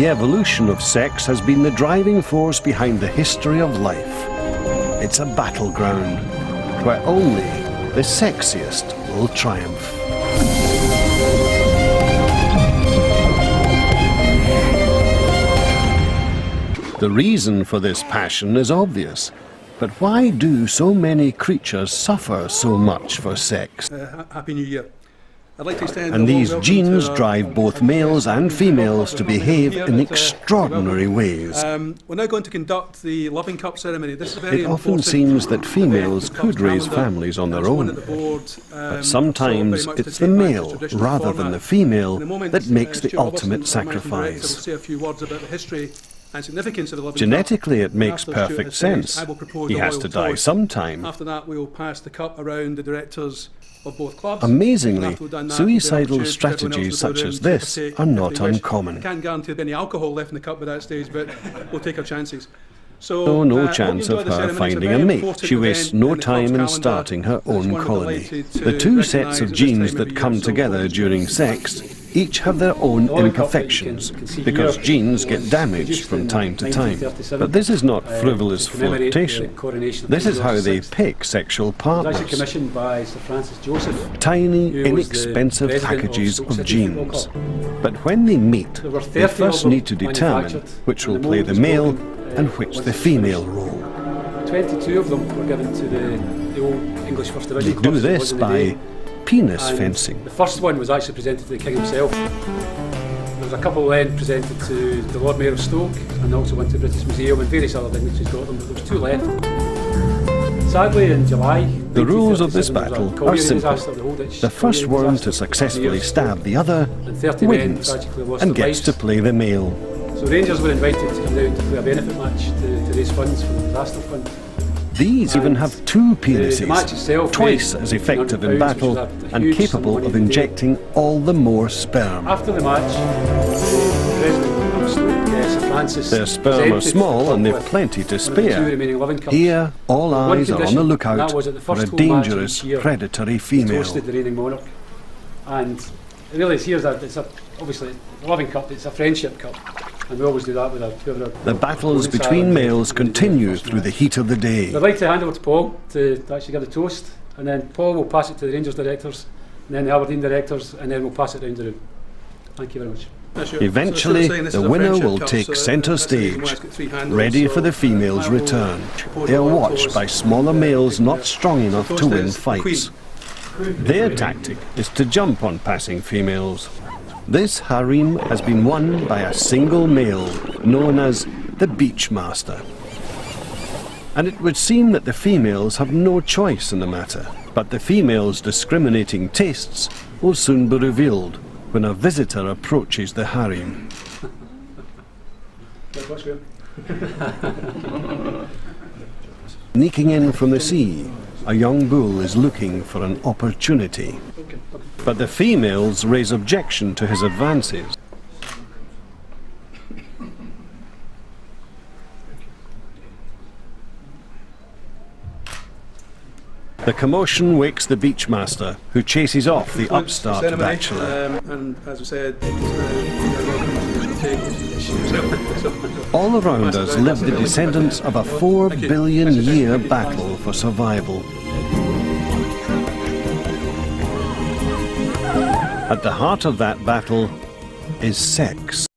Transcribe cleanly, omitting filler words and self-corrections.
The evolution of sex has been the driving force behind the history of life. It's a battleground where only the sexiest will triumph. The reason for this passion is obvious, but why do so many creatures suffer so much for sex? Happy New Year. I'd like to extend And these genes drive both males and females to behave in extraordinary ways. We're now going to conduct the Loving Cup ceremony. This is very It often seems that females could raise families on their own, but sometimes it's the male rather than the female that makes the ultimate sacrifice. Genetically, it makes perfect sense. He has to die sometime. After that, we will pass the cup around the directors of both clubs. Amazingly, suicidal strategies such as this are not uncommon. I can't guarantee there'll be any alcohol left in the cup by that stage, but we'll take our chances. So no chance of her finding a mate. She wastes no time in starting her own colony. The two sets of genes that come together during sex each have their own imperfections, because genes get damaged from time to time. But this is not frivolous flirtation. This is how they pick sexual partners. Tiny, inexpensive packages of genes. But when they meet, they first need to determine which will play the male and which the female role. 22 of them were given to the old English First Division They do this by penis fencing. The first one was actually presented to the King himself. There was a couple then presented to the Lord Mayor of Stoke, and also went to the British Museum, and various other dignitaries got them, but there was two left. Sadly, in July... The rules of this battle are simple. The first one to successfully stab the other wins and gets to play the male. So Rangers were invited to come down to play a benefit match to raise funds for the disaster fund. These even have two penises, twice as effective in battle and capable of injecting all the more sperm. After the match, the president of Sir Francis... Their sperm are small and they've plenty to spare. Here, all eyes are on the lookout for a dangerous, predatory female. Hosted the reigning monarch. And it really is here, obviously, the Loving Cup, it's a friendship cup. And we always do that with our... The battles between males continue through the heat of the day. I'd like to hand over to Paul to actually give the toast, and then Paul will pass it to the Rangers directors, and then the Aberdeen directors, and then we'll pass it round the room. Thank you very much. Eventually, the winner will take centre stage, ready for the female's return. They are watched by smaller males not strong enough to win fights. Their tactic is to jump on passing females. This harem has been won by a single male, known as the Beachmaster. And it would seem that the females have no choice in the matter, but the female's discriminating tastes will soon be revealed when a visitor approaches the harem. Sneaking in from the sea, a young bull is looking for an opportunity. But the females raise objection to his advances. The commotion wakes the Beachmaster, who chases off the upstart bachelor. And as we said, All around us live the descendants of a 4 billion year battle for survival. At the heart of that battle is sex.